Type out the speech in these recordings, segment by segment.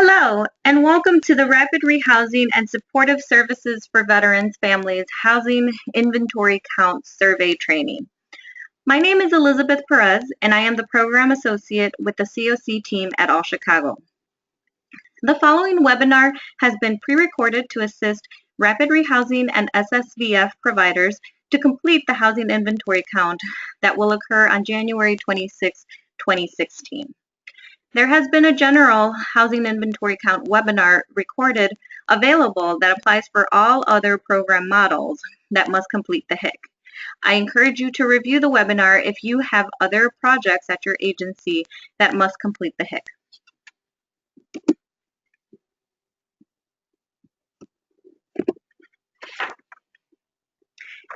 Hello, and welcome to the Rapid Rehousing and Supportive Services for Veterans Families Housing Inventory Count Survey Training. My name is Elizabeth Perez, and I am the Program Associate with the COC team at All Chicago. The following webinar has been pre-recorded to assist Rapid Rehousing and SSVF providers to complete the housing inventory count that will occur on January 26, 2016. There has been a general housing inventory count webinar recorded available that applies for all other program models that must complete the HIC. I encourage you to review the webinar if you have other projects at your agency that must complete the HIC.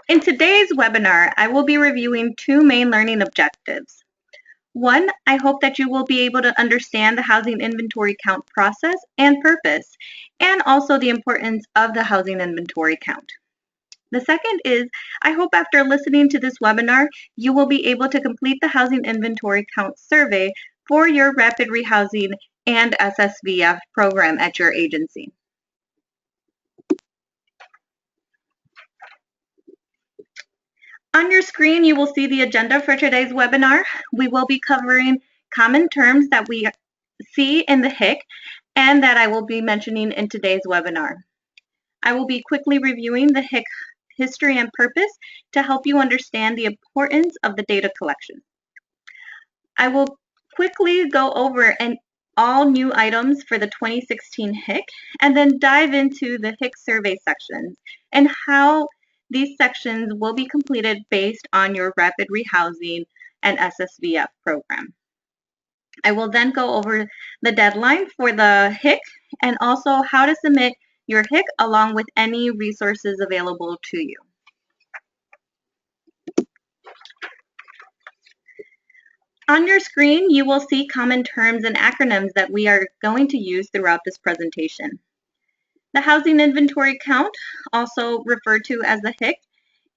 In today's webinar, I will be reviewing two main learning objectives. One, I hope that you will be able to understand the housing inventory count process and purpose, and also the importance of the housing inventory count. The second is, I hope after listening to this webinar, you will be able to complete the housing inventory count survey for your Rapid Rehousing and SSVF program at your agency. On your screen, you will see the agenda for today's webinar. We will be covering common terms that we see in the HIC and that I will be mentioning in today's webinar. I will be quickly reviewing the HIC history and purpose to help you understand the importance of the data collection. I will quickly go over all new items for the 2016 HIC and then dive into the HIC survey sections and how these sections will be completed based on your Rapid Rehousing and SSVF program. I will then go over the deadline for the HIC and also how to submit your HIC along with any resources available to you. On your screen, you will see common terms and acronyms that we are going to use throughout this presentation. The housing inventory count, also referred to as the HIC,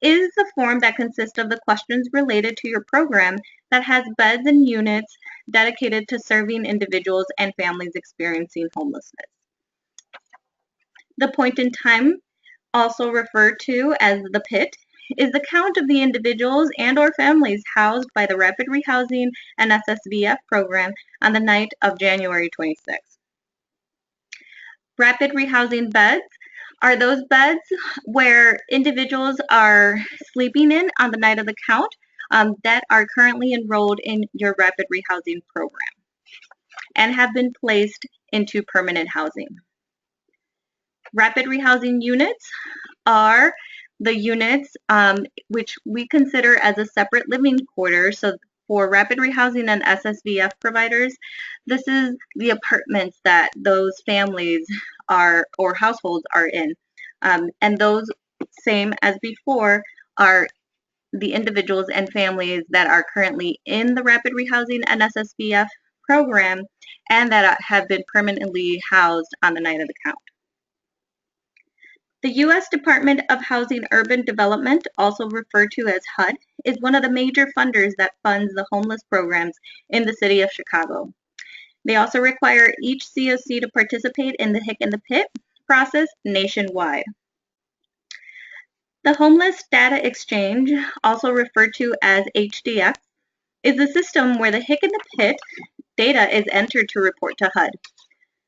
is the form that consists of the questions related to your program that has beds and units dedicated to serving individuals and families experiencing homelessness. The point in time, also referred to as the PIT, is the count of the individuals and or families housed by the Rapid Rehousing and SSVF program on the night of January 26th. Rapid rehousing beds are those beds where individuals are sleeping in on the night of the count that are currently enrolled in your Rapid Rehousing program and have been placed into permanent housing. Rapid rehousing units are the units which we consider as a separate living quarter. So for Rapid Rehousing and SSVF providers, this is the apartments that those families are or households are in. And those, same as before, are the individuals and families that are currently in the Rapid Rehousing and SSVF program and that have been permanently housed on the night of the count. The U.S. Department of Housing Urban Development, also referred to as HUD, is one of the major funders that funds the homeless programs in the city of Chicago. They also require each COC to participate in the HIC and the PIT process nationwide. The Homeless Data Exchange, also referred to as HDX, is a system where the HIC and the PIT data is entered to report to HUD.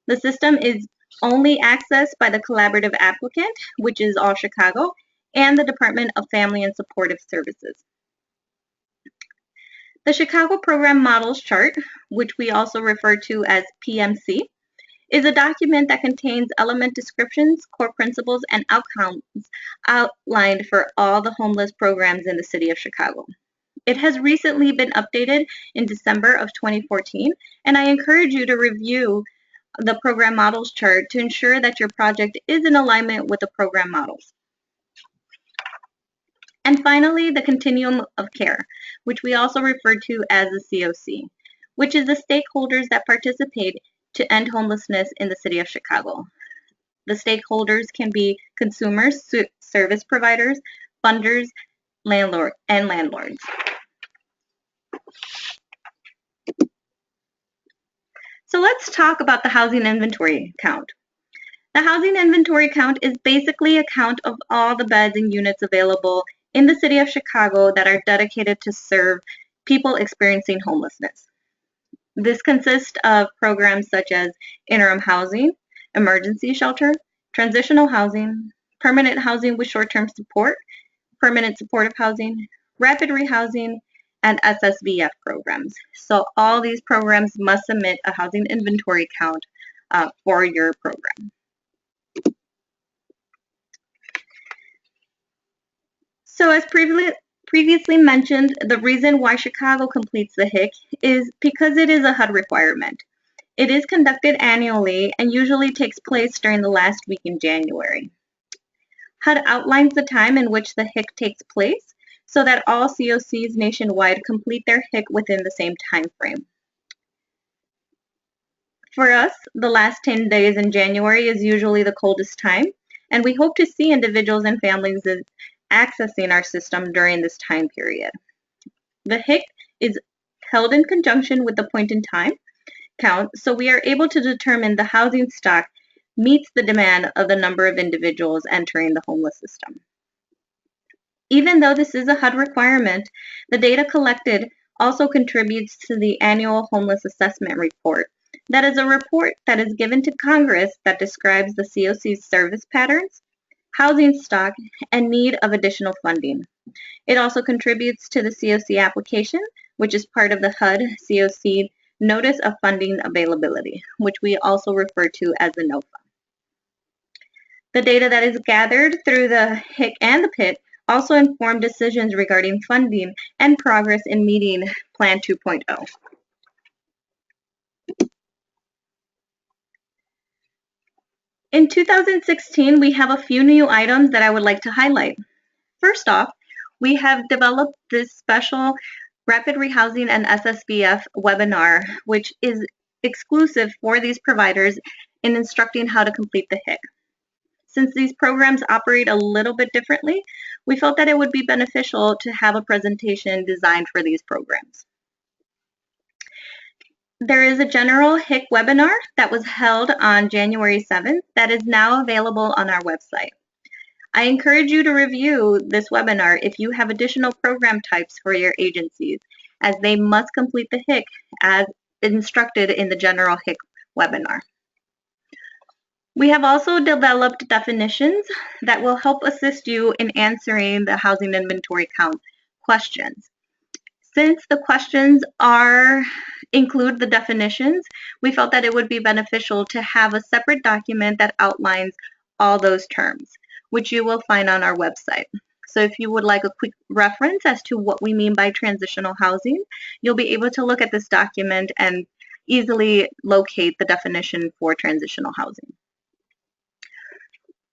The system is only accessed by the collaborative applicant, which is All Chicago, and the Department of Family and Supportive Services. The Chicago Program Models Chart, which we also refer to as PMC, is a document that contains element descriptions, core principles, and outcomes outlined for all the homeless programs in the city of Chicago. It has recently been updated in December of 2014, and I encourage you to review the program models chart to ensure that your project is in alignment with the program models. And finally, the continuum of care, which we also refer to as the COC, which is the stakeholders that participate to end homelessness in the city of Chicago. The stakeholders can be consumers, service providers, funders, landlords. So let's talk about the housing inventory count. The housing inventory count is basically a count of all the beds and units available in the city of Chicago that are dedicated to serve people experiencing homelessness. This consists of programs such as interim housing, emergency shelter, transitional housing, permanent housing with short-term support, permanent supportive housing, rapid rehousing, and SSVF programs. So all these programs must submit a housing inventory count for your program. So as previously mentioned, the reason why Chicago completes the HIC is because it is a HUD requirement. It is conducted annually and usually takes place during the last week in January. HUD outlines the time in which the HIC takes place so that all COCs nationwide complete their HIC within the same time frame. For us, the last 10 days in January is usually the coldest time, and we hope to see individuals and families accessing our system during this time period. The HIC is held in conjunction with the point in time count, so we are able to determine the housing stock meets the demand of the number of individuals entering the homeless system. Even though this is a HUD requirement, the data collected also contributes to the annual homeless assessment report. That is a report that is given to Congress that describes the COC's service patterns, housing stock, and need of additional funding. It also contributes to the COC application, which is part of the HUD COC Notice of Funding Availability, which we also refer to as the NOFA. The data that is gathered through the HIC and the PIT also inform decisions regarding funding and progress in meeting Plan 2.0. In 2016, we have a few new items that I would like to highlight. First off, we have developed this special Rapid Rehousing and SSVF webinar, which is exclusive for these providers in instructing how to complete the HIC. Since these programs operate a little bit differently, we felt that it would be beneficial to have a presentation designed for these programs. There is a general HIC webinar that was held on January 7th that is now available on our website. I encourage you to review this webinar if you have additional program types for your agencies, as they must complete the HIC as instructed in the general HIC webinar. We have also developed definitions that will help assist you in answering the housing inventory count questions. Since the questions include the definitions, we felt that it would be beneficial to have a separate document that outlines all those terms, which you will find on our website. So if you would like a quick reference as to what we mean by transitional housing, you'll be able to look at this document and easily locate the definition for transitional housing.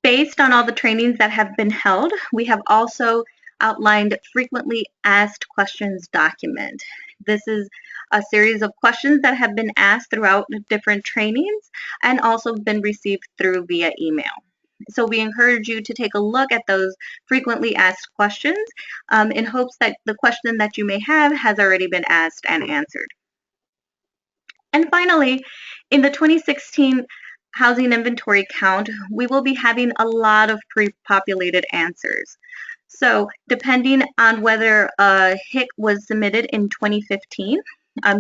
Based on all the trainings that have been held, we have also outlined frequently asked questions document. This is a series of questions that have been asked throughout different trainings and also been received through via email. So we encourage you to take a look at those frequently asked questions in hopes that the question that you may have has already been asked and answered. And finally, in the 2016 housing inventory count, we will be having a lot of pre-populated answers. So depending on whether a HIC was submitted in 2015,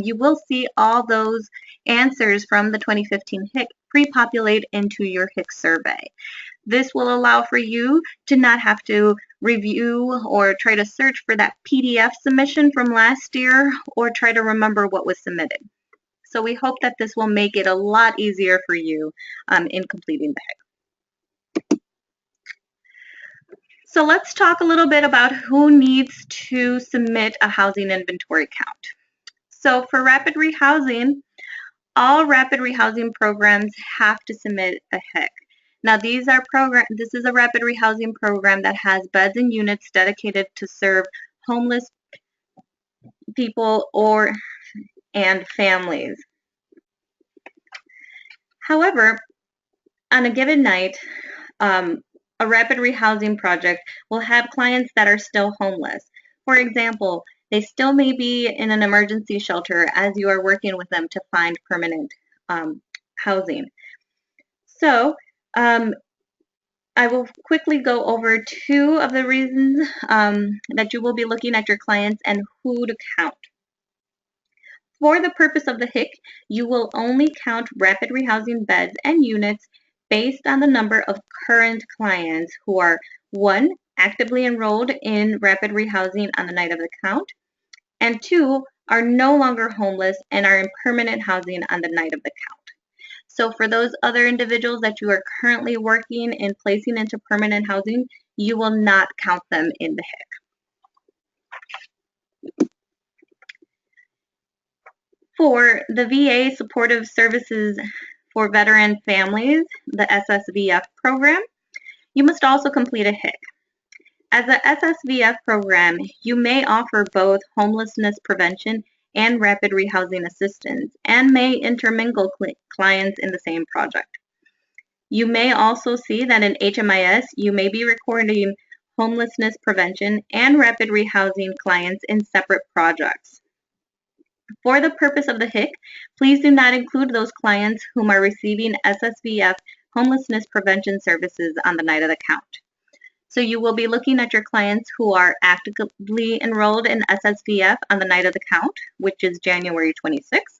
you will see all those answers from the 2015 HIC pre-populate into your HIC survey. This will allow for you to not have to review or try to search for that PDF submission from last year or try to remember what was submitted. So we hope that this will make it a lot easier for you in completing the HIC. So let's talk a little bit about who needs to submit a housing inventory count. So for rapid rehousing, all rapid rehousing programs have to submit a HIC. Now this is a rapid rehousing program that has beds and units dedicated to serve homeless people and families. However, on a given night, a rapid rehousing project will have clients that are still homeless. For example, they still may be in an emergency shelter as you are working with them to find permanent housing. So I will quickly go over 2 of the reasons that you will be looking at your clients and who to count. For the purpose of the HIC, you will only count rapid rehousing beds and units based on the number of current clients who are 1, actively enrolled in rapid rehousing on the night of the count, and 2, are no longer homeless and are in permanent housing on the night of the count. So for those other individuals that you are currently working and placing into permanent housing, you will not count them in the HIC. For the VA Supportive Services for Veteran Families, the SSVF program, you must also complete a HIC. As a SSVF program, you may offer both homelessness prevention and rapid rehousing assistance and may intermingle clients in the same project. You may also see that in HMIS, you may be recording homelessness prevention and rapid rehousing clients in separate projects. For the purpose of the HIC, please do not include those clients whom are receiving SSVF homelessness prevention services on the night of the count. So you will be looking at your clients who are actively enrolled in SSVF on the night of the count, which is January 26th,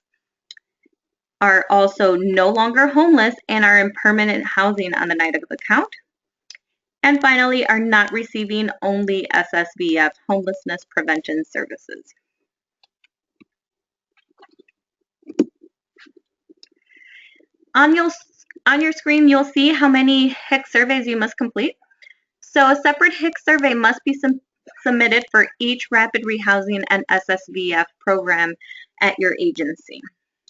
are also no longer homeless and are in permanent housing on the night of the count, and finally are not receiving only SSVF homelessness prevention services. On your screen, you'll see how many HIC surveys you must complete. So a separate HIC survey must be submitted for each rapid rehousing and SSVF program at your agency.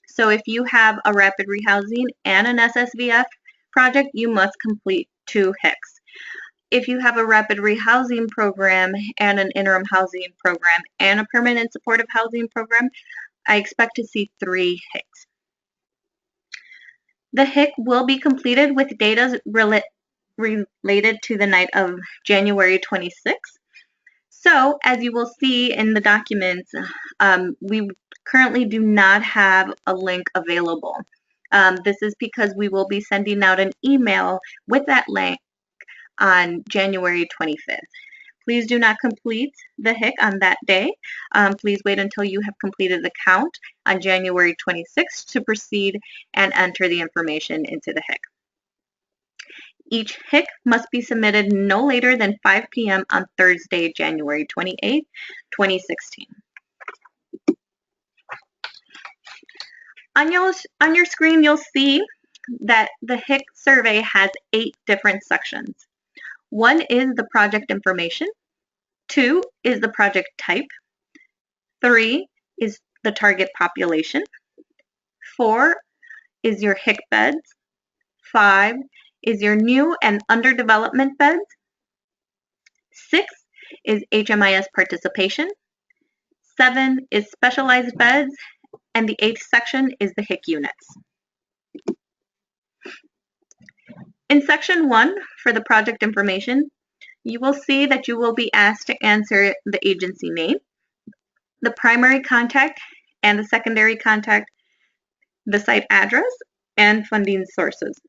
So if you have a rapid rehousing and an SSVF project, you must complete 2 HICs. If you have a rapid rehousing program and an interim housing program and a permanent supportive housing program, I expect to see 3 HICs. The HIC will be completed with data related to the night of January 26th. So as you will see in the documents, we currently do not have a link available. This is because we will be sending out an email with that link on January 25th. Please do not complete the HIC on that day. Please wait until you have completed the count on January 26th to proceed and enter the information into the HIC. Each HIC must be submitted no later than 5 p.m. on Thursday, January 28, 2016. On your screen, you'll see that the HIC survey has 8 different sections. 1 is the project information, 2 is the project type, 3 is the target population, 4 is your HIC beds, 5 is your new and under development beds, 6 is HMIS participation, 7 is specialized beds, and the 8th section is the HIC units. In section 1, for the project information, you will see that you will be asked to answer the agency name, the primary contact and the secondary contact, the site address, and funding sources.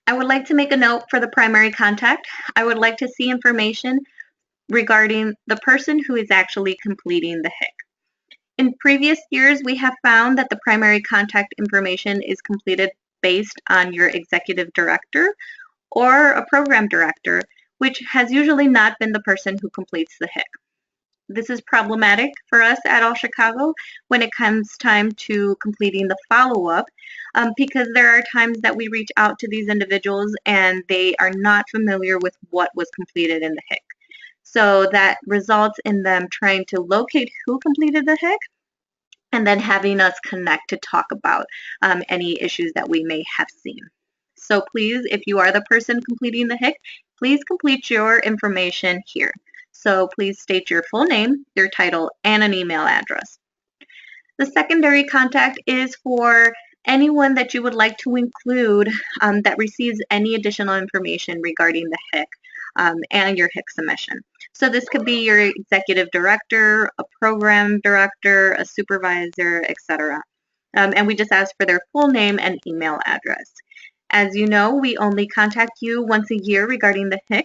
I would like to make a note for the primary contact. I would like to see information regarding the person who is actually completing the HIC. In previous years, we have found that the primary contact information is completed based on your executive director or a program director, which has usually not been the person who completes the HIC. This is problematic for us at All Chicago when it comes time to completing the follow-up, because there are times that we reach out to these individuals and they are not familiar with what was completed in the HIC. So that results in them trying to locate who completed the HIC and then having us connect to talk about any issues that we may have seen. So please, if you are the person completing the HIC, please complete your information here. So please state your full name, your title, and an email address. The secondary contact is for anyone that you would like to include that receives any additional information regarding the HIC and your HIC submission. So this could be your executive director, a program director, a supervisor, etc. And we just ask for their full name and email address. As you know, we only contact you once a year regarding the HIC,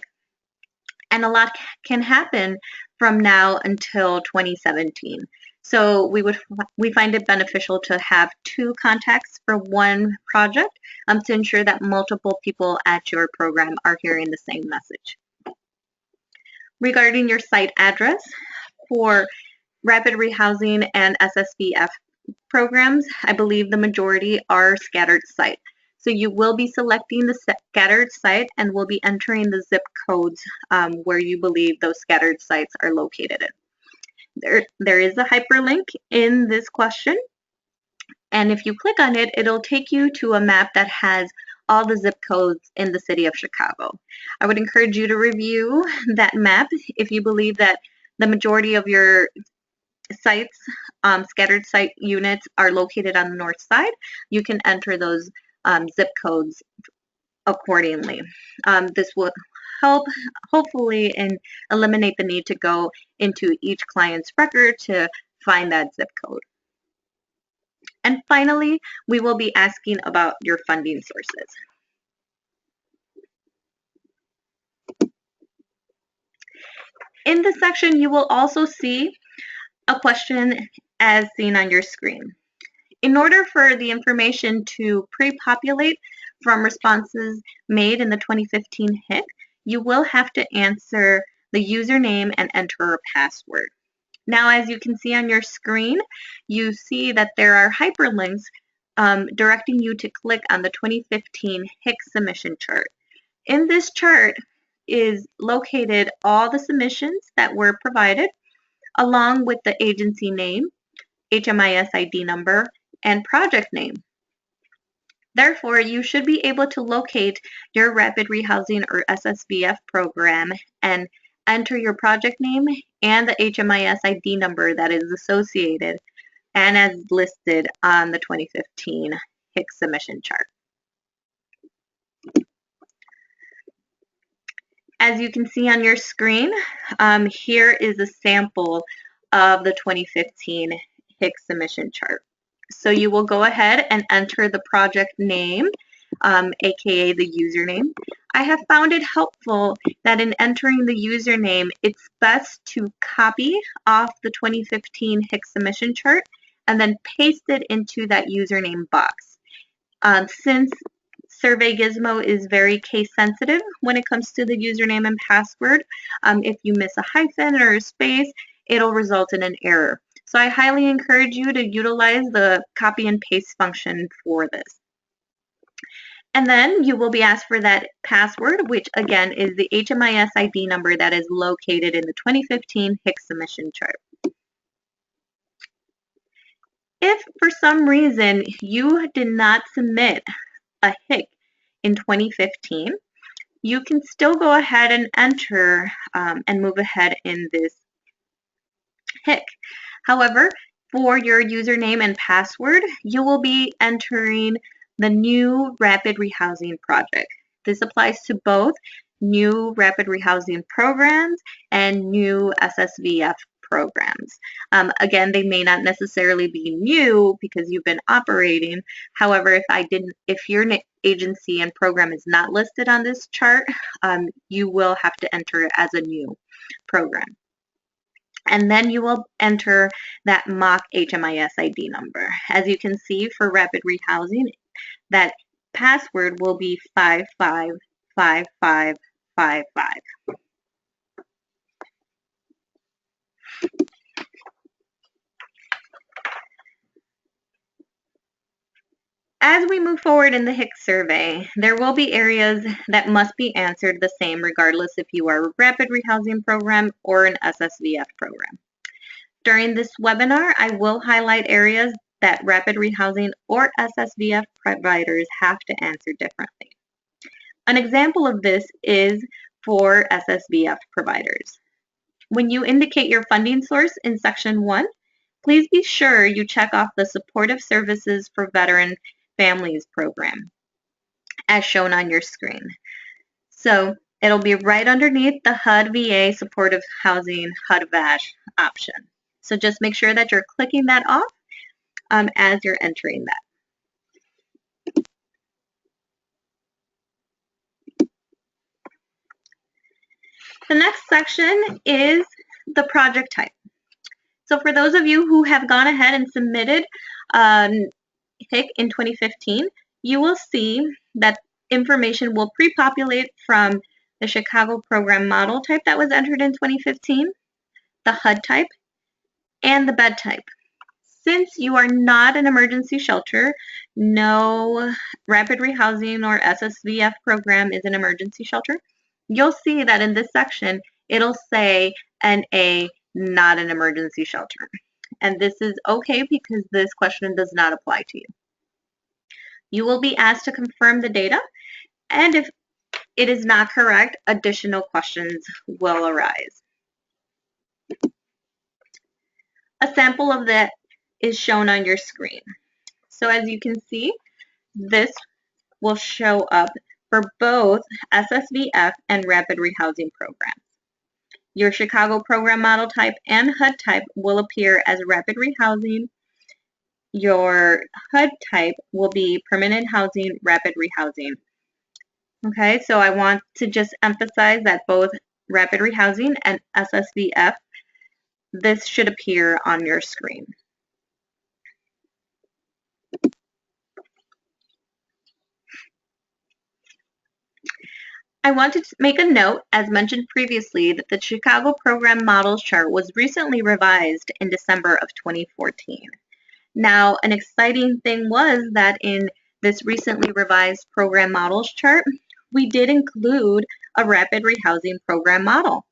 and a lot can happen from now until 2017. So we find it beneficial to have 2 contacts for one project to ensure that multiple people at your program are hearing the same message. Regarding your site address, for rapid rehousing and SSVF programs, I believe the majority are scattered site. So you will be selecting the scattered site and will be entering the zip codes where you believe those scattered sites are located in. There is a hyperlink in this question, and if you click on it, it'll take you to a map that has all the zip codes in the city of Chicago. I would encourage you to review that map if you believe that the majority of your sites, scattered site units, are located on the north side. You can enter those zip codes accordingly. This will help hopefully and eliminate the need to go into each client's record to find that zip code. And finally, we will be asking about your funding sources. In this section, you will also see a question as seen on your screen. In order for the information to pre-populate from responses made in the 2015 HIC, you will have to answer the username and enter a password. Now, as you can see on your screen, you see that there are hyperlinks directing you to click on the 2015 HIC submission chart. In this chart is located all the submissions that were provided, along with the agency name, HMIS ID number, and project name. Therefore, you should be able to locate your Rapid Rehousing or SSVF program and enter your project name and the HMIS ID number that is associated and as listed on the 2015 HIC submission chart. As you can see on your screen, here is a sample of the 2015 HIC submission chart. So you will go ahead and enter the project name, aka the username. I have found it helpful that in entering the username, it's best to copy off the 2015 HIC submission chart and then paste it into that username box. Since Survey Gizmo is very case sensitive when it comes to the username and password, if you miss a hyphen or a space, it'll result in an error. So I highly encourage you to utilize the copy and paste function for this. And then you will be asked for that password, which again is the HMIS ID number that is located in the 2015 HIC submission chart. If for some reason you did not submit a HIC in 2015, you can still go ahead and enter and move ahead in this HIC. However, for your username and password, you will be entering the new Rapid Rehousing project. This applies to both new Rapid Rehousing programs and new SSVF programs. Again, they may not necessarily be new because you've been operating. However, if your agency and program is not listed on this chart, you will have to enter it as a new program. And then you will enter that mock HMIS ID number. As you can see, for Rapid Rehousing, that password will be 555555. As we move forward in the HIC survey, there will be areas that must be answered the same regardless if you are a Rapid Rehousing program or an SSVF program. During this webinar, I will highlight areas that Rapid Rehousing or SSVF providers have to answer differently. An example of this is for SSVF providers. When you indicate your funding source in Section 1, please be sure you check off the Supportive Services for Veteran Families program, as shown on your screen. So it'll be right underneath the HUD VA Supportive Housing HUD VASH option. So just make sure that you're clicking that off as you're entering that. The next section is the project type. So for those of you who have gone ahead and submitted HIC in 2015, you will see that information will pre-populate from the Chicago program model type that was entered in 2015, the HUD type, and the bed type. Since you are not an emergency shelter, no rapid rehousing or SSVF program is an emergency shelter, you'll see that in this section, it'll say NA, not an emergency shelter. And this is okay because this question does not apply to you. You will be asked to confirm the data, and if it is not correct, additional questions will arise. A sample of that is shown on your screen. So as you can see, this will show up for both SSVF and rapid rehousing programs. Your Chicago program model type and HUD type will appear as rapid rehousing. Your HUD type will be permanent housing, rapid rehousing. Okay, so I want to just emphasize that both rapid rehousing and SSVF, this should appear on your screen. I want to make a note, as mentioned previously, that the Chicago program models chart was recently revised in December of 2014. Now, an exciting thing was that in this recently revised program models chart, we did include a rapid rehousing program model,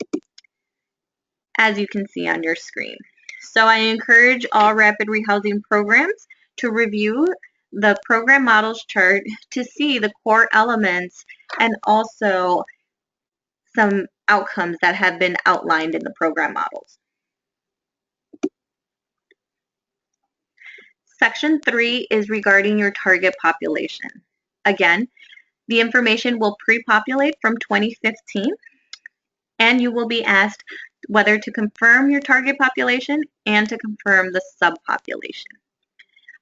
as you can see on your screen. So I encourage all rapid rehousing programs to review the program models chart to see the core elements and also some outcomes that have been outlined in the program models. Section 3 is regarding your target population. Again, the information will pre-populate from 2015, and you will be asked whether to confirm your target population and to confirm the subpopulation.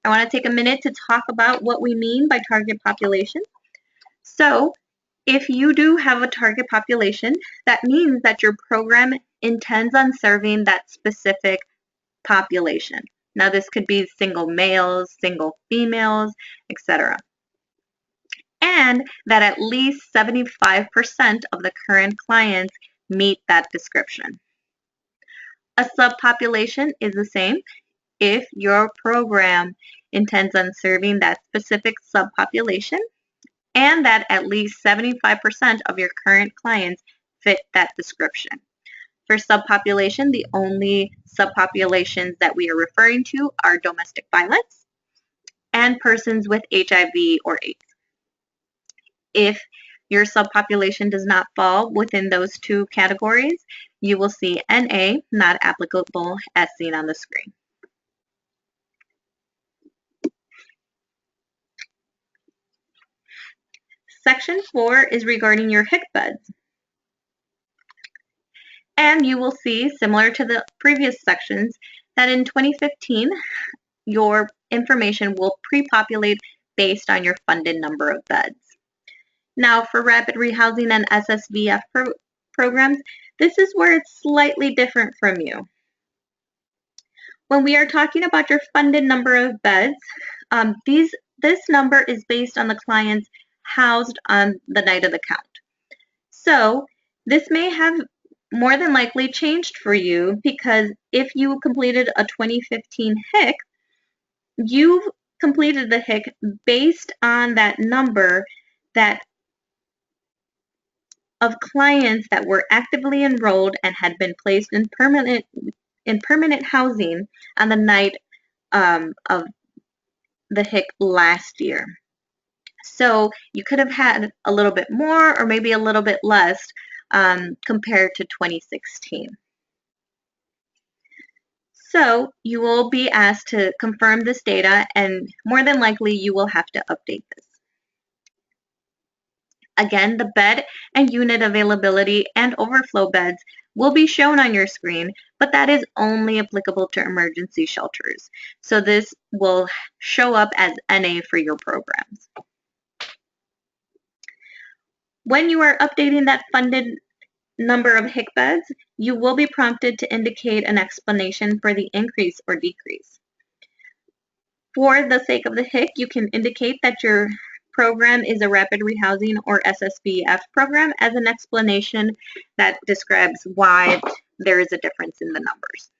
I want to take a minute to talk about what we mean by target population. So, if you do have a target population, that means that your program intends on serving that specific population. Now, this could be single males, single females, etc. And that at least 75% of the current clients meet that description. A subpopulation is the same if your program intends on serving that specific subpopulation and that at least 75% of your current clients fit that description. For subpopulation, the only subpopulations that we are referring to are domestic violence and persons with HIV or AIDS. If your subpopulation does not fall within those two categories, you will see NA, not applicable, as seen on the screen. Section 4 is regarding your HIC beds. And you will see, similar to the previous sections, that in 2015, your information will pre-populate based on your funded number of beds. Now, for rapid rehousing and SSVF programs, this is where it's slightly different from you. When we are talking about your funded number of beds, this number is based on the clients housed on the night of the count. So this may have more than likely changed for you because if you completed a 2015 HIC, you've completed the HIC based on that number of clients that were actively enrolled and had been placed in permanent housing on the night of the HIC last year. So you could have had a little bit more or maybe a little bit less compared to 2016. So you will be asked to confirm this data, and more than likely you will have to update this. Again, the bed and unit availability and overflow beds will be shown on your screen, but that is only applicable to emergency shelters. So this will show up as NA for your programs. When you are updating that funded number of HIC beds, you will be prompted to indicate an explanation for the increase or decrease. For the sake of the HIC, you can indicate that your program is a rapid rehousing or SSVF program as an explanation that describes why there is a difference in the numbers.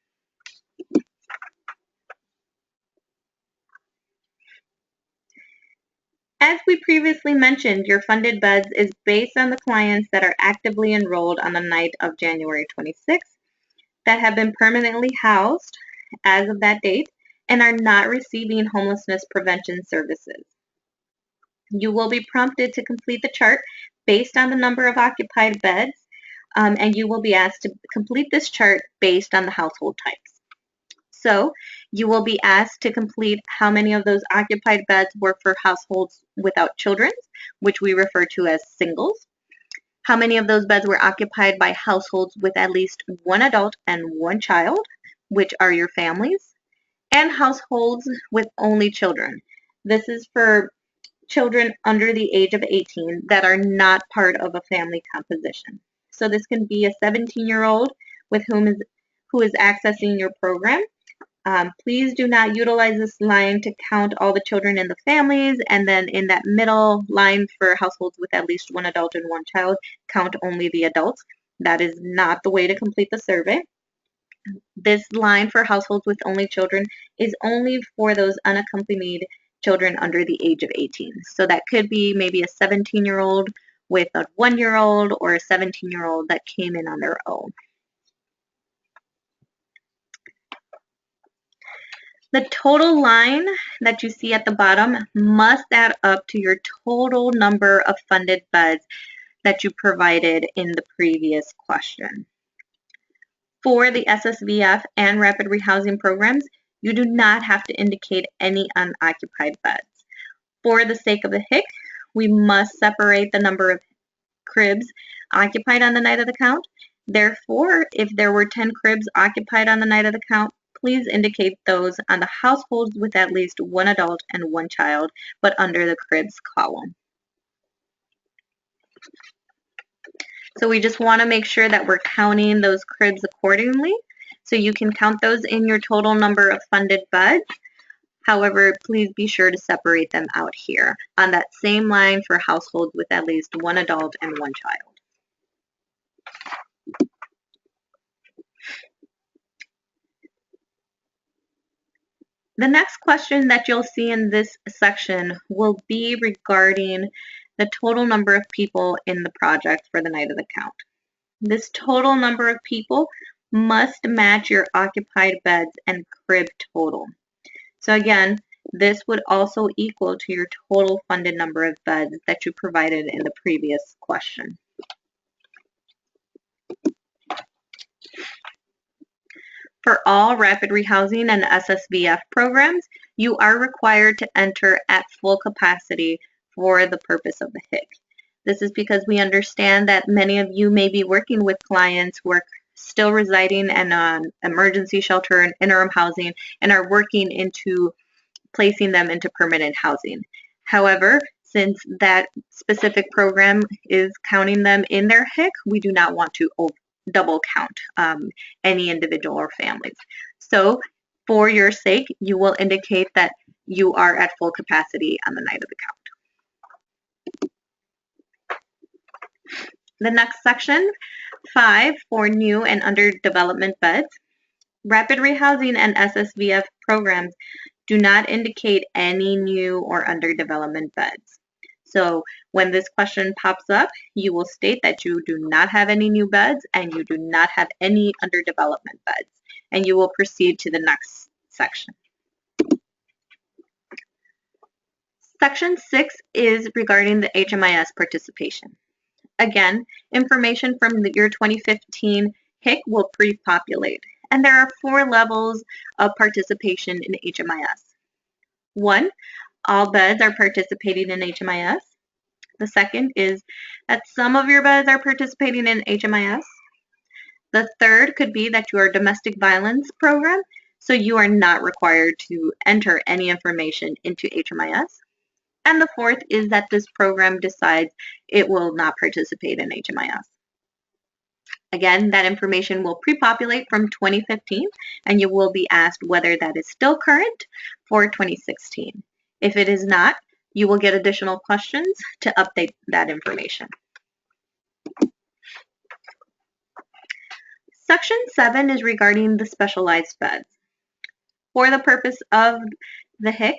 As we previously mentioned, your funded beds is based on the clients that are actively enrolled on the night of January 26th, that have been permanently housed as of that date, and are not receiving homelessness prevention services. You will be prompted to complete the chart based on the number of occupied beds, and you will be asked to complete this chart based on the household types. So you will be asked to complete how many of those occupied beds were for households without children, which we refer to as singles. How many of those beds were occupied by households with at least one adult and one child, which are your families, and households with only children. This is for children under the age of 18 that are not part of a family composition. So this can be a 17-year-old with who is accessing your program. Please do not utilize this line to count all the children in the families, and then in that middle line for households with at least one adult and one child, count only the adults. That is not the way to complete the survey. This line for households with only children is only for those unaccompanied children under the age of 18. So that could be maybe a 17-year-old with a 1-year-old or a 17-year-old that came in on their own. The total line that you see at the bottom must add up to your total number of funded beds that you provided in the previous question. For the SSVF and rapid rehousing programs, you do not have to indicate any unoccupied beds. For the sake of the HIC, we must separate the number of cribs occupied on the night of the count. Therefore, if there were 10 cribs occupied on the night of the count, please indicate those on the households with at least one adult and one child, but under the cribs column. So we just want to make sure that we're counting those cribs accordingly. So you can count those in your total number of funded beds. However, please be sure to separate them out here on that same line for households with at least one adult and one child. The next question that you'll see in this section will be regarding the total number of people in the project for the night of the count. This total number of people must match your occupied beds and crib total. So again, this would also equal to your total funded number of beds that you provided in the previous question. For all rapid rehousing and SSVF programs, you are required to enter at full capacity for the purpose of the HIC. This is because we understand that many of you may be working with clients who are still residing in an emergency shelter and interim housing and are working into placing them into permanent housing. However, since that specific program is counting them in their HIC, we do not want to double count any individual or families. So for your sake, you will indicate that you are at full capacity on the night of the count. The next section, 5, for new and under development beds. Rapid rehousing and SSVF programs do not indicate any new or under development beds. So when this question pops up, you will state that you do not have any new beds and you do not have any under development beds, and you will proceed to the next section. Section 6 is regarding the HMIS participation. Again, information from your 2015 HIC will pre-populate, and there are 4 levels of participation in HMIS. 1, all beds are participating in HMIS. The second is that some of your beds are participating in HMIS. The third could be that you are a domestic violence program, so you are not required to enter any information into HMIS. And the fourth is that this program decides it will not participate in HMIS. Again, that information will pre-populate from 2015, and you will be asked whether that is still current for 2016. If it is not, you will get additional questions to update that information. Section 7 is regarding the specialized beds. For the purpose of the HIC,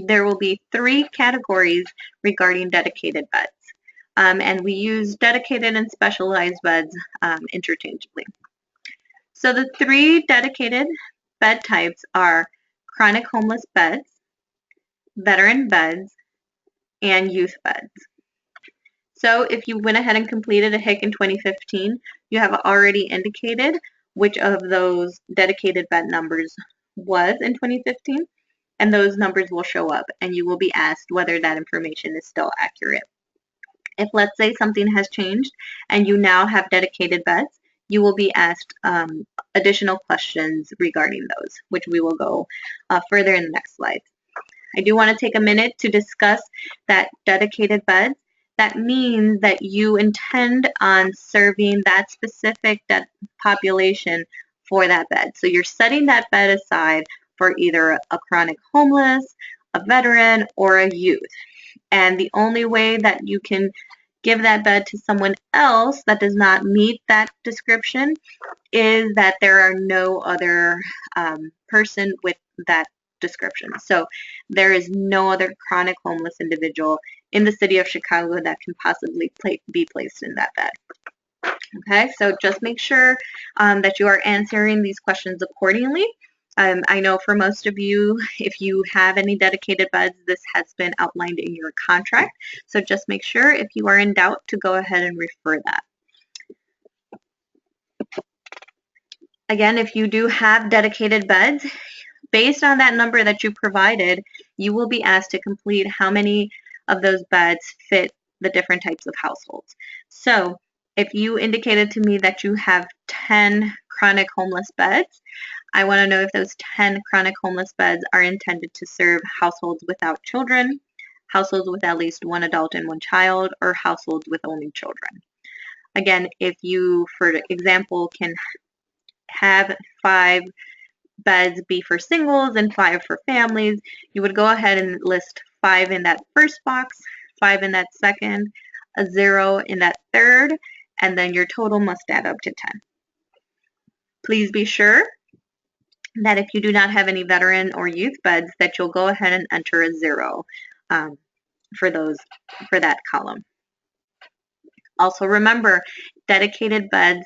there will be 3 categories regarding dedicated beds. And we use dedicated and specialized beds interchangeably. So the 3 dedicated bed types are chronic homeless beds, veteran beds, and youth beds. So if you went ahead and completed a HIC in 2015, you have already indicated which of those dedicated bed numbers was in 2015, and those numbers will show up, and you will be asked whether that information is still accurate. If, let's say, something has changed and you now have dedicated beds, you will be asked additional questions regarding those, which we will go further in the next slide. I do want to take a minute to discuss that dedicated beds. That means that you intend on serving that specific population for that bed. So you're setting that bed aside for either a chronic homeless, a veteran, or a youth. And the only way that you can give that bed to someone else that does not meet that description is that there are no other person with that description. So there is no other chronic homeless individual in the city of Chicago that can possibly be placed in that bed. Okay, so just make sure that you are answering these questions accordingly. I know for most of you, if you have any dedicated beds, this has been outlined in your contract. So just make sure if you are in doubt to go ahead and refer that. Again, if you do have dedicated beds, based on that number that you provided, you will be asked to complete how many of those beds fit the different types of households. So if you indicated to me that you have 10 chronic homeless beds, I want to know if those 10 chronic homeless beds are intended to serve households without children, households with at least 1 adult and 1 child, or households with only children. Again, if you, for example, can have 5 beds be for singles and 5 for families, you would go ahead and list 5 in that first box, 5 in that second, a 0 in that third, and then your total must add up to 10. Please be sure that if you do not have any veteran or youth beds, that you'll go ahead and enter a 0 for that column. Also remember, dedicated beds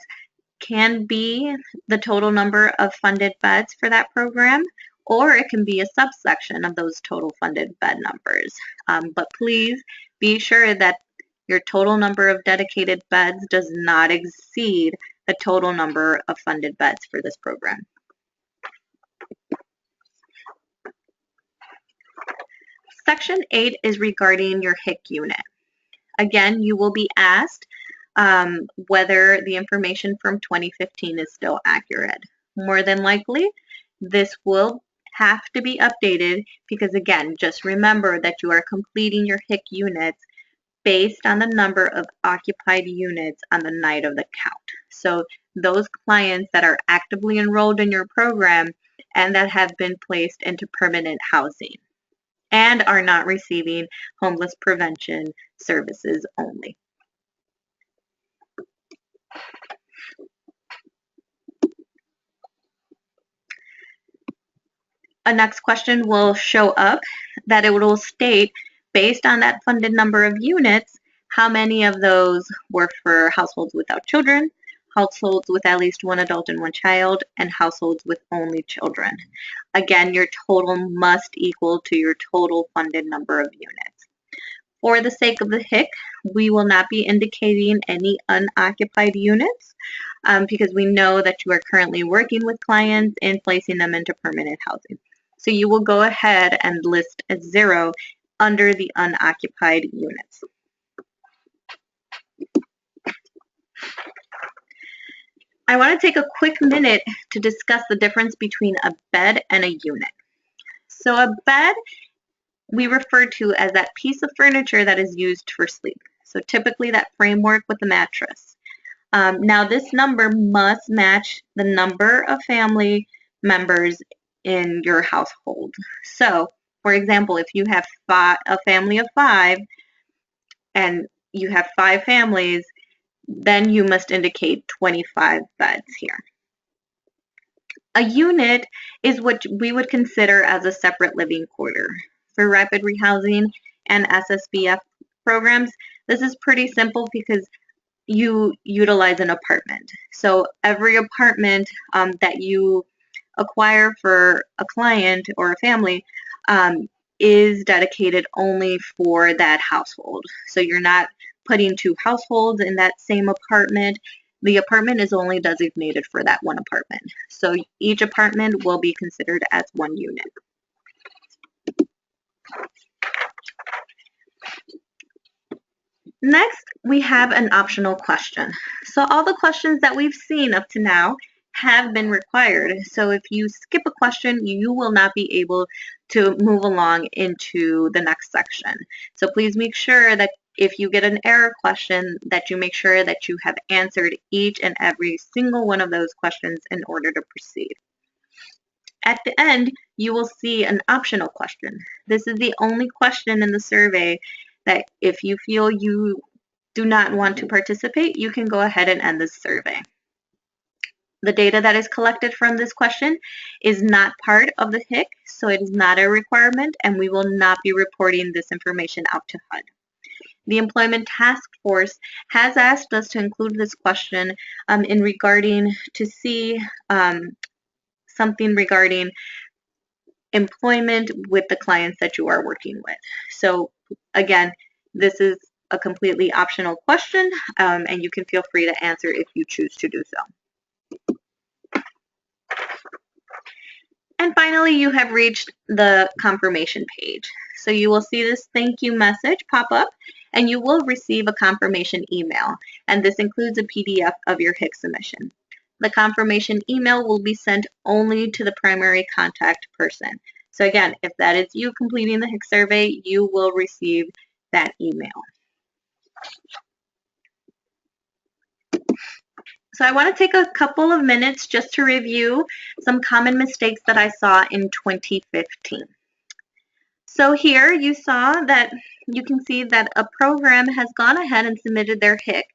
can be the total number of funded beds for that program, or it can be a subsection of those total funded bed numbers. But please be sure that your total number of dedicated beds does not exceed the total number of funded beds for this program. Section 8 is regarding your HIC unit. Again, you will be asked whether the information from 2015 is still accurate. More than likely, this will have to be updated because, again, just remember that you are completing your HIC units based on the number of occupied units on the night of the count. So those clients that are actively enrolled in your program and that have been placed into permanent housing and are not receiving homeless prevention services only. A next question will show up that it will state, based on that funded number of units, how many of those were for households without children, households with at least 1 adult and 1 child, and households with only children. Again, your total must equal to your total funded number of units. For the sake of the HIC, we will not be indicating any unoccupied units because we know that you are currently working with clients and placing them into permanent housing. So you will go ahead and list a 0 under the unoccupied units. I want to take a quick minute to discuss the difference between a bed and a unit. So a bed we refer to as that piece of furniture that is used for sleep. So typically that framework with the mattress. Now this number must match the number of family members in your household. So for example, if you have a family of 5 and you have 5 families, then you must indicate 25 beds here. A unit is what we would consider as a separate living quarter. For rapid rehousing and SSVF programs, this is pretty simple because you utilize an apartment. So every apartment that you acquire for a client or a family is dedicated only for that household. So you're not putting 2 households in that same apartment. The apartment is only designated for that one apartment. So each apartment will be considered as one unit. Next, we have an optional question. So all the questions that we've seen up to now have been required. So if you skip a question, you will not be able to move along into the next section. So please make sure that if you get an error question, that you make sure that you have answered each and every single one of those questions in order to proceed. At the end, you will see an optional question. This is the only question in the survey that if you feel you do not want to participate, you can go ahead and end this survey. The data that is collected from this question is not part of the HIC, so it is not a requirement, and we will not be reporting this information out to HUD. The Employment Task Force has asked us to include this question in regarding to see something regarding employment with the clients that you are working with. So again, this is a completely optional question, and you can feel free to answer if you choose to do so. And finally, you have reached the confirmation page. So you will see this thank you message pop up, and you will receive a confirmation email. And this includes a PDF of your HIC submission. The confirmation email will be sent only to the primary contact person. So again, if that is you completing the HIC survey, you will receive that email. So I want to take a couple of minutes just to review some common mistakes that I saw in 2015. So here you saw that you can see that a program has gone ahead and submitted their HIC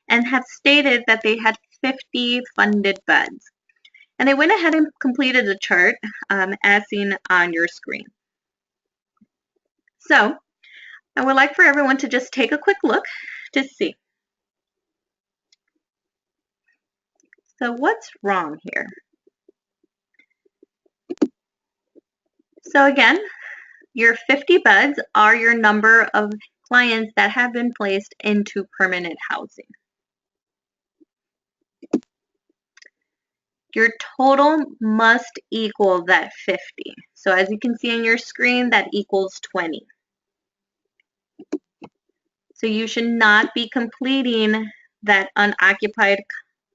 and have stated that they had 50 funded beds. And they went ahead and completed the chart as seen on your screen. So I would like for everyone to just take a quick look to see. So what's wrong here? So again, your 50 beds are your number of clients that have been placed into permanent housing. Your total must equal that 50. So as you can see on your screen, that equals 20. So you should not be completing that unoccupied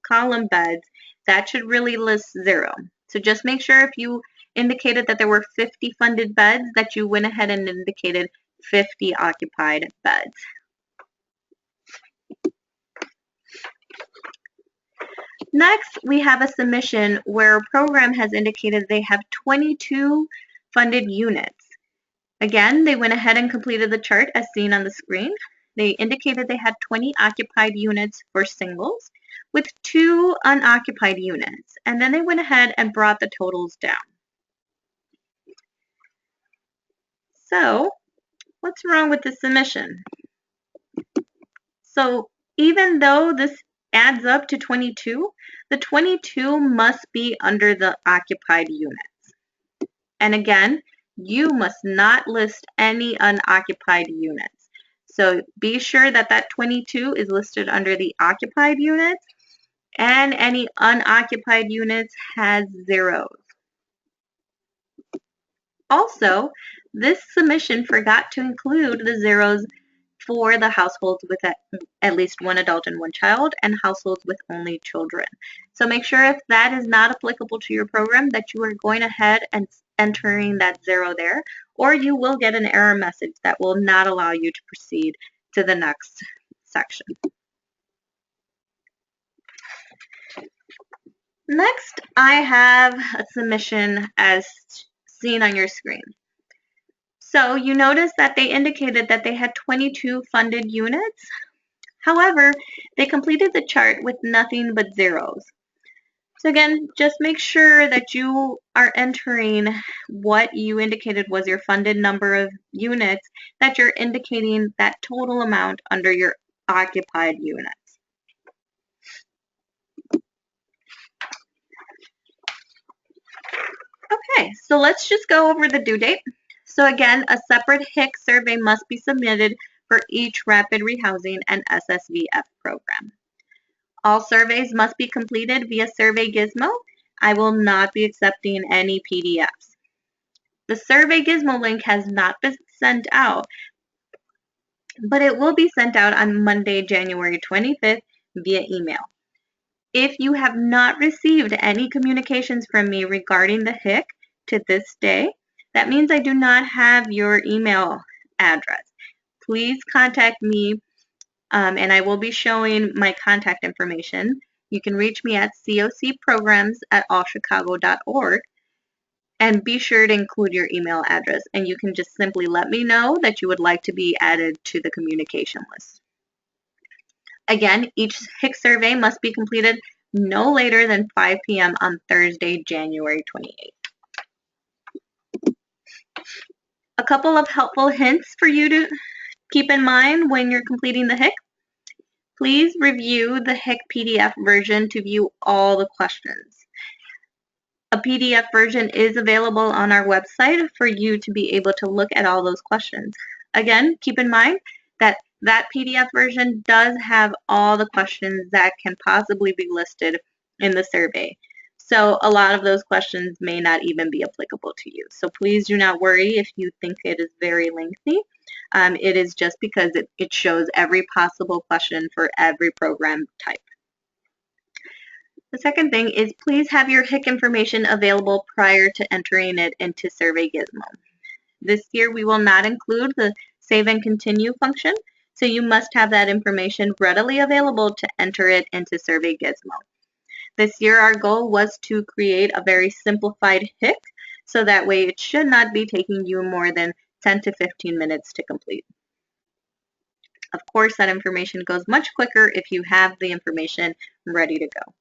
column beds. That should really list 0. So just make sure if you indicated that there were 50 funded beds, that you went ahead and indicated 50 occupied beds. Next, we have a submission where a program has indicated they have 22 funded units. Again, they went ahead and completed the chart as seen on the screen. They indicated they had 20 occupied units for singles with 2 unoccupied units. And then they went ahead and brought the totals down. So, what's wrong with the submission? So, even though this adds up to 22, the 22 must be under the occupied units. And again, you must not list any unoccupied units. So be sure that that 22 is listed under the occupied units, and any unoccupied units has zeros. Also, this submission forgot to include the zeros for the households with at least one adult and one child, and households with only children. So make sure if that is not applicable to your program that you are going ahead and entering that 0 there, or you will get an error message that will not allow you to proceed to the next section. Next, I have a submission as seen on your screen. So you notice that they indicated that they had 22 funded units. However, they completed the chart with nothing but zeros. So again, just make sure that you are entering what you indicated was your funded number of units, that you're indicating that total amount under your occupied units. Okay, so let's just go over the due date. So again, a separate HIC survey must be submitted for each rapid rehousing and SSVF program. All surveys must be completed via Survey Gizmo. I will not be accepting any PDFs. The Survey Gizmo link has not been sent out, but it will be sent out on Monday, January 25th via email. If you have not received any communications from me regarding the HIC to this day, that means I do not have your email address. Please contact me, and I will be showing my contact information. You can reach me at cocprograms@allchicago.org, and be sure to include your email address, and you can just simply let me know that you would like to be added to the communication list. Again, each HIC survey must be completed no later than 5 p.m. on Thursday, January 28th. A couple of helpful hints for you to keep in mind when you're completing the HIC. Please review the HIC PDF version to view all the questions. A PDF version is available on our website for you to be able to look at all those questions. Again, keep in mind that that PDF version does have all the questions that can possibly be listed in the survey. So a lot of those questions may not even be applicable to you. So please do not worry if you think it is very lengthy. It is just because it shows every possible question for every program type. The second thing is please have your HIC information available prior to entering it into Survey Gizmo. This year we will not include the Save and Continue function, so you must have that information readily available to enter it into Survey Gizmo. This year our goal was to create a very simplified HIC, so that way it should not be taking you more than 10 to 15 minutes to complete. Of course, that information goes much quicker if you have the information ready to go.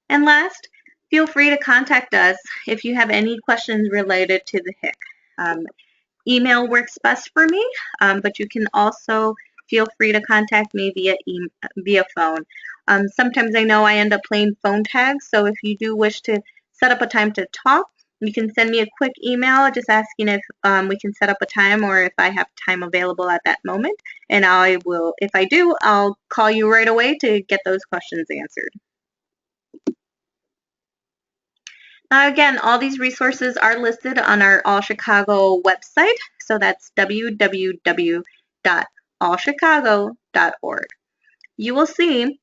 And last, feel free to contact us if you have any questions related to the HIC. Email works best for me, but you can also feel free to contact me via phone. Sometimes I know I end up playing phone tag, so if you do wish to set up a time to talk, you can send me a quick email just asking if we can set up a time or if I have time available at that moment. And I will, if I do, I'll call you right away to get those questions answered. Again, all these resources are listed on our All Chicago website, so that's www.allchicago.org. You will see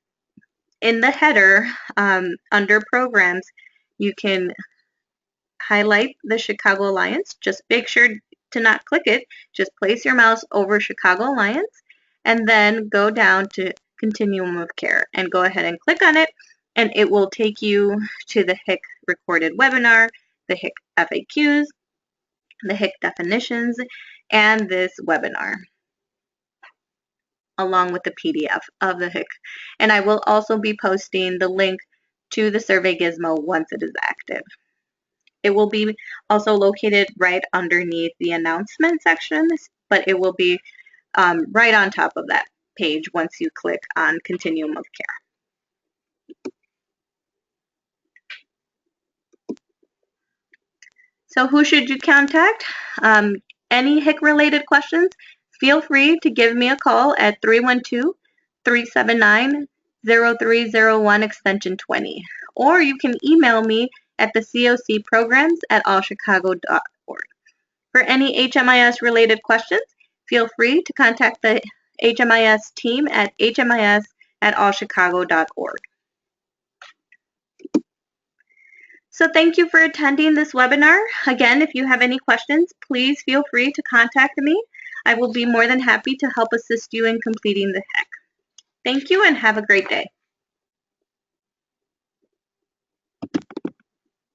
in the header under programs, you can highlight the Chicago Alliance. Just make sure to not click it. Just place your mouse over Chicago Alliance and then go down to Continuum of Care and go ahead and click on it, and it will take you to the HIC recorded webinar, the HIC FAQs, the HIC definitions, and this webinar, along with the PDF of the HIC. And I will also be posting the link to the Survey Gizmo once it is active. It will be also located right underneath the announcement section, but it will be right on top of that page once you click on Continuum of Care. So who should you contact? Any HIC related questions, feel free to give me a call at 312-379-0301 extension 20. Or you can email me at the cocprograms@allchicago.org. For any HMIS related questions, feel free to contact the HMIS team at hmis@allchicago.org. So thank you for attending this webinar. Again, if you have any questions, please feel free to contact me. I will be more than happy to help assist you in completing the HEC. Thank you and have a great day.